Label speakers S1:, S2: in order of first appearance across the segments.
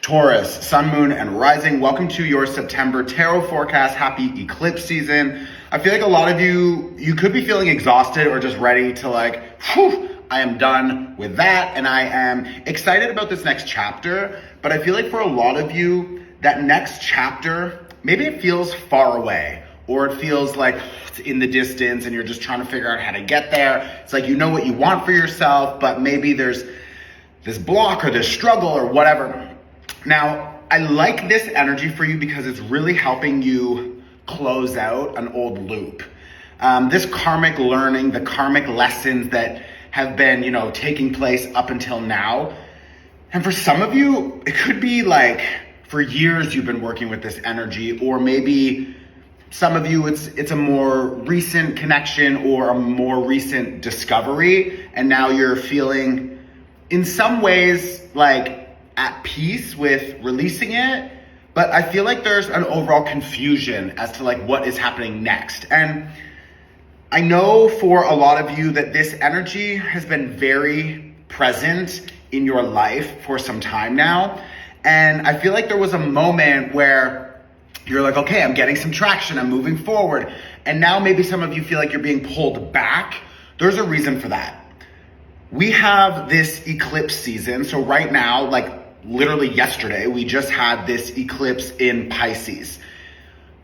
S1: Taurus, sun, moon, and rising. Welcome to your September tarot forecast. Happy eclipse season. I feel like a lot of you could be feeling exhausted or just ready to whew, I am done with that. And I am excited about this next chapter. But I feel like for a lot of you, that next chapter, maybe it feels far away, or it feels like it's in the distance and you're just trying to figure out how to get there. It's like you know what you want for yourself, but maybe there's this block or this struggle or whatever. Now, I like this energy for you because it's really helping you close out an old loop. This karmic learning, the karmic lessons that have been, taking place up until now. And for some of you, it could be like for years you've been working with this energy, or maybe some of you it's a more recent connection or a more recent discovery, and now you're feeling in some ways like at peace with releasing it, but I feel like there's an overall confusion as to what is happening next. And I know for a lot of you that this energy has been very present in your life for some time now. And I feel like there was a moment where you're like, okay, I'm getting some traction, I'm moving forward. And now maybe some of you feel like you're being pulled back. There's a reason for that. We have this eclipse season. So right now, literally yesterday, we just had this eclipse in Pisces.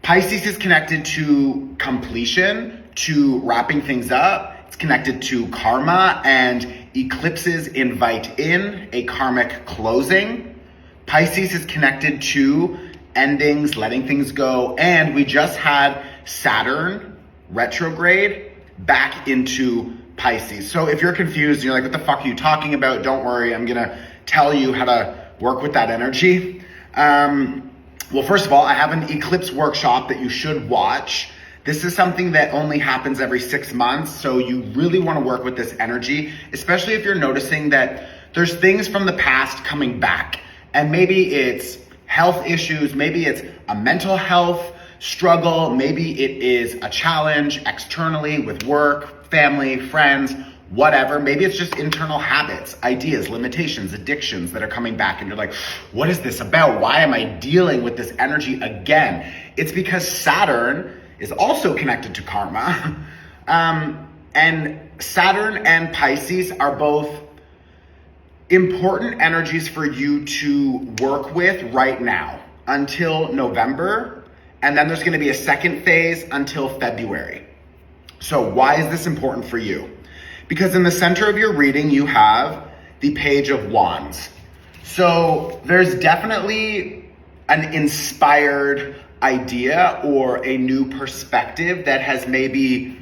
S1: Pisces is connected to completion, to wrapping things up. It's connected to karma, and eclipses invite in a karmic closing. Pisces is connected to endings, letting things go. And we just had Saturn retrograde back into Pisces. So if you're confused, you're like, what the fuck are you talking about? Don't worry, I'm gonna tell you how to work with that energy. Well, first of all, I have an eclipse workshop that you should watch. This is something that only happens every 6 months. So you really want to work with this energy, especially if you're noticing that there's things from the past coming back. And maybe it's health issues, maybe it's a mental health struggle, maybe it is a challenge externally with work, family, friends, whatever. Maybe it's just internal habits, ideas, limitations, addictions that are coming back, and you're like, what is this about? Why am I dealing with this energy again? It's because Saturn is also connected to karma. And Saturn and Pisces are both important energies for you to work with right now until November. And then there's going to be a second phase until February. So why is this important for you? Because in the center of your reading, you have the Page of Wands. So there's definitely an inspired idea or a new perspective that has maybe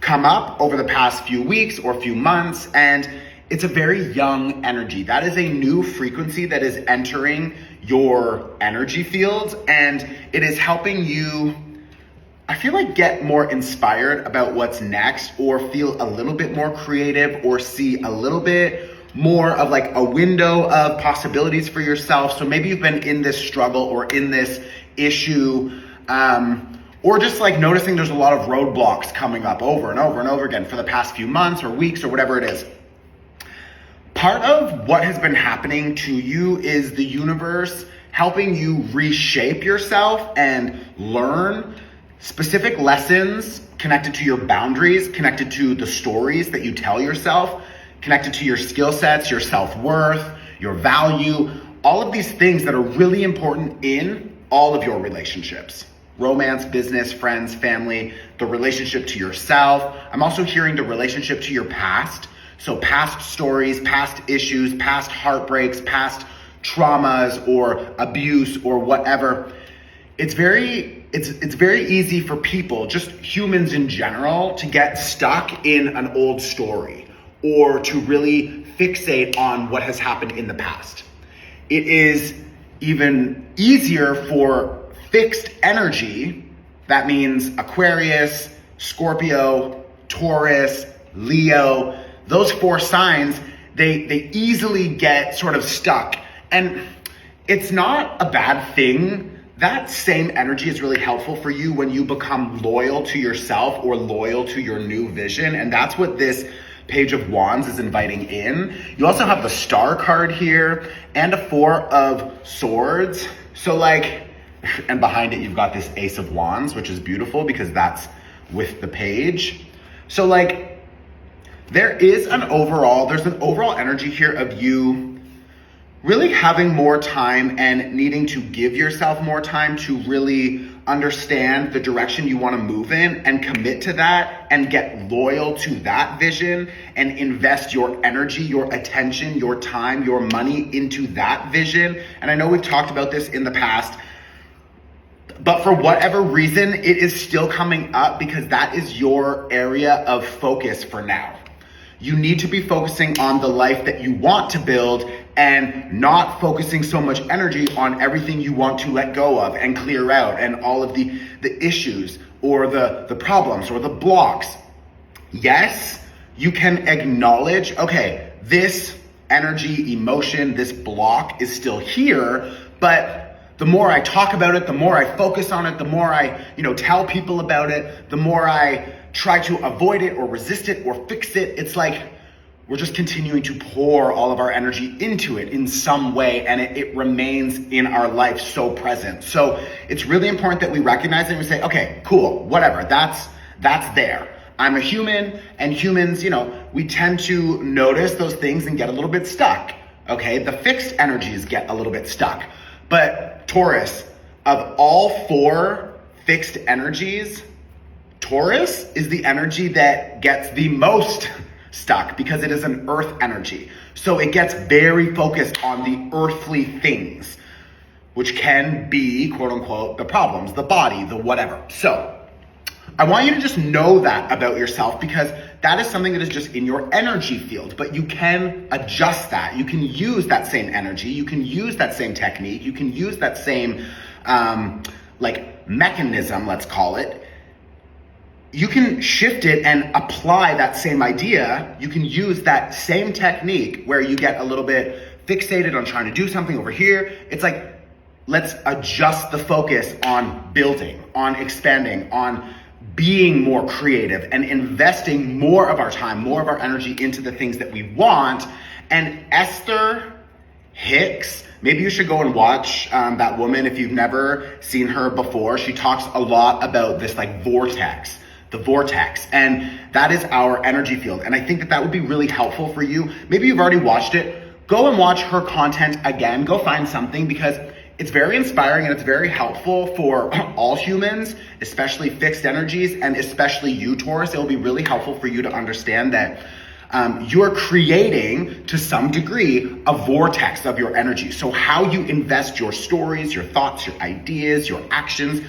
S1: come up over the past few weeks or few months. And it's a very young energy. That is a new frequency that is entering your energy fields, and it is helping you, I feel like, get more inspired about what's next, or feel a little bit more creative, or see a little bit more of a window of possibilities for yourself. So maybe you've been in this struggle or in this issue, or just noticing there's a lot of roadblocks coming up over and over and over again for the past few months or weeks or whatever it is. Part of what has been happening to you is the universe helping you reshape yourself and learn specific lessons connected to your boundaries, connected to the stories that you tell yourself, connected to your skill sets, your self-worth, your value, all of these things that are really important in all of your relationships. Romance, business, friends, family, the relationship to yourself. I'm also hearing the relationship to your past. So past stories, past issues, past heartbreaks, past traumas or abuse or whatever. It's very easy for people, just humans in general, to get stuck in an old story or to really fixate on what has happened in the past. It is even easier for fixed energy. That means Aquarius, Scorpio, Taurus, Leo. Those 4 signs, they easily get sort of stuck. And it's not a bad thing. That same energy is really helpful for you when you become loyal to yourself or loyal to your new vision. And that's what this Page of Wands is inviting in. You also have the Star card here and a Four of Swords. So like, and behind it, you've got this Ace of Wands, which is beautiful because that's with the page. So like, there's an overall energy here of you really having more time and needing to give yourself more time to really understand the direction you want to move in and commit to that and get loyal to that vision and invest your energy, your attention, your time, your money into that vision. And I know we've talked about this in the past, but for whatever reason, it is still coming up because that is your area of focus for now. You need to be focusing on the life that you want to build and not focusing so much energy on everything you want to let go of and clear out and all of the issues or the problems or the blocks. Yes, you can acknowledge, okay, this energy, emotion, this block is still here, but the more I talk about it, the more I focus on it, the more I, tell people about it, the more I try to avoid it or resist it or fix it, it's like we're just continuing to pour all of our energy into it in some way, and it remains in our life so present. So it's really important that we recognize it and we say, okay, cool, whatever, that's there. I'm a human, and humans, we tend to notice those things and get a little bit stuck, okay? The fixed energies get a little bit stuck. But Taurus, of all four fixed energies, Taurus is the energy that gets the most stuck because it is an earth energy. So it gets very focused on the earthly things, which can be, quote unquote, the problems, the body, the whatever. So I want you to just know that about yourself because that is something that is just in your energy field, but you can adjust that. You can use that same energy. You can use that same technique. You can use that same mechanism, let's call it. You can shift it and apply that same idea. You can use that same technique where you get a little bit fixated on trying to do something over here. It's like, let's adjust the focus on building, on expanding, on being more creative and investing more of our time, more of our energy into the things that we want. And Esther Hicks, maybe you should go and watch that woman if you've never seen her before. She talks a lot about this vortex. The vortex, and that is our energy field. And I think that would be really helpful for you. Maybe you've already watched it. Go and watch her content again. Go find something because it's very inspiring and it's very helpful for all humans, especially fixed energies and especially you, Taurus. It will be really helpful for you to understand that you're creating, to some degree, a vortex of your energy. So how you invest your stories, your thoughts, your ideas, your actions,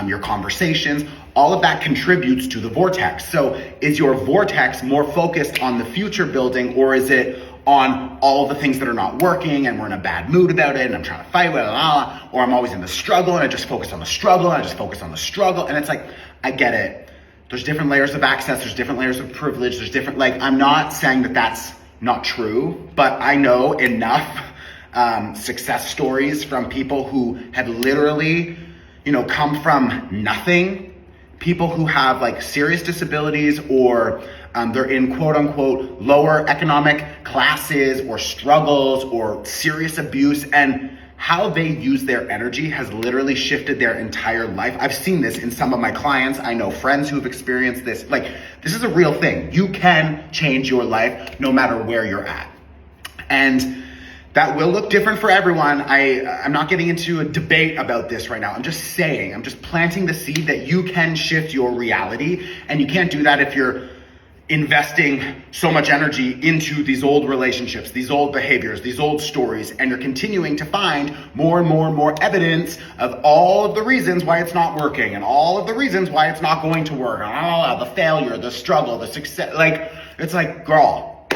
S1: your conversations, all of that contributes to the vortex. So is your vortex more focused on the future building, or is it on all the things that are not working and we're in a bad mood about it and I'm trying to fight with it, or I'm always in the struggle and I just focus on the struggle and I just focus on the struggle? And it's like, I get it. There's different layers of access. There's different layers of privilege. There's different, I'm not saying that that's not true, but I know enough success stories from people who have literally, come from nothing. People who have serious disabilities or they're in quote unquote lower economic classes or struggles or serious abuse, and how they use their energy has literally shifted their entire life. I've seen this in some of my clients. I know friends who have experienced this. This is a real thing. You can change your life no matter where you're at. And that will look different for everyone. I'm not getting into a debate about this right now. I'm just planting the seed that you can shift your reality. And you can't do that if you're investing so much energy into these old relationships, these old behaviors, these old stories, and you're continuing to find more and more and more evidence of all of the reasons why it's not working and all of the reasons why it's not going to work. The failure, the struggle, the success. It's like, girl,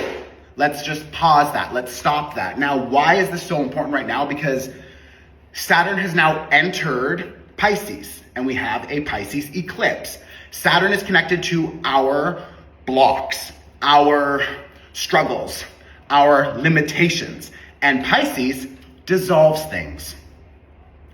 S1: let's just pause that. Let's stop that. Now, why is this so important right now? Because Saturn has now entered Pisces, and we have a Pisces eclipse. Saturn is connected to our blocks, our struggles, our limitations, and Pisces dissolves things,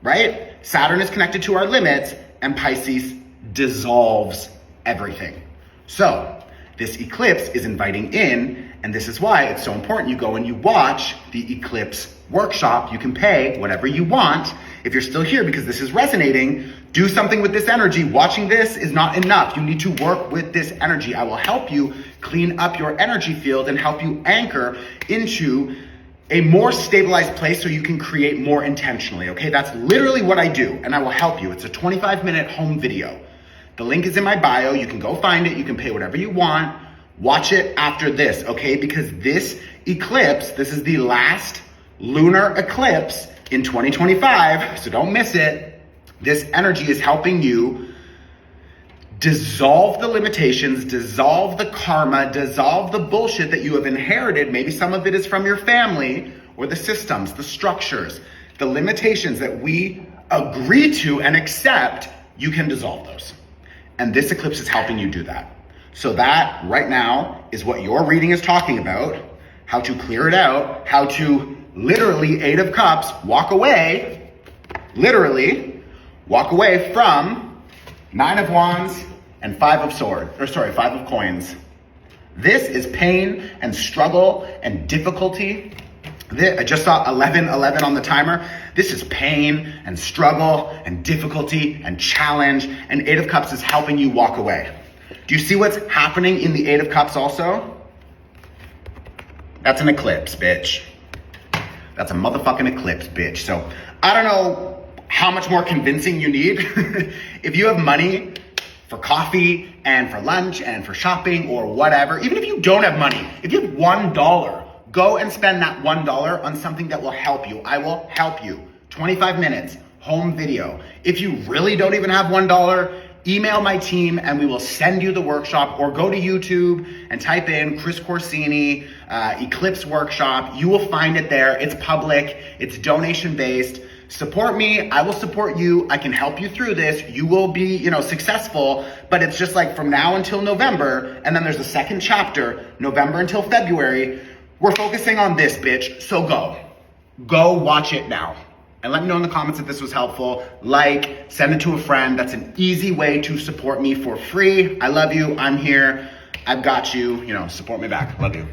S1: right? Saturn is connected to our limits, and Pisces dissolves everything. So this eclipse is inviting in, and this is why it's so important you go and you watch the eclipse workshop. You can pay whatever you want if you're still here because this is resonating. Do something with this energy. Watching this is not enough. You need to work with this energy. I will help you clean up your energy field and help you anchor into a more stabilized place so you can create more intentionally, okay? That's literally what I do, and I will help you. It's a 25-minute home video. The link is in my bio. You can go find it. You can pay whatever you want. Watch it after this, okay? Because this eclipse, this is the last lunar eclipse in 2025, so don't miss it. This energy is helping you dissolve the limitations, dissolve the karma, dissolve the bullshit that you have inherited. Maybe some of it is from your family or the systems, the structures, the limitations that we agree to and accept. You can dissolve those. And this eclipse is helping you do that. So that right now is what your reading is talking about, how to clear it out, how to literally, 8 of Cups, walk away, literally walk away from 9 of Wands and 5 of Coins. This is pain and struggle and difficulty. I just saw 11:11 on the timer. This is pain and struggle and difficulty and challenge, and 8 of Cups is helping you walk away. Do you see what's happening in the 8 of Cups also? That's an eclipse, bitch. That's a motherfucking eclipse, bitch. So I don't know how much more convincing you need. If you have money for coffee and for lunch and for shopping or whatever, even if you don't have money, if you have $1, go and spend that $1 on something that will help you. I will help you. 25 minutes, home video. If you really don't even have $1, email my team and we will send you the workshop, or go to YouTube and type in Chris Corsini, Eclipse Workshop. You will find it there. It's public, it's donation based. Support me, I will support you. I can help you through this. You will be, successful, but it's just like from now until November, and then there's a second chapter, November until February. We're focusing on this, bitch, so go watch it now. And let me know in the comments if this was helpful. Send it to a friend. That's an easy way to support me for free. I love you, I'm here, I've got you, support me back, love you.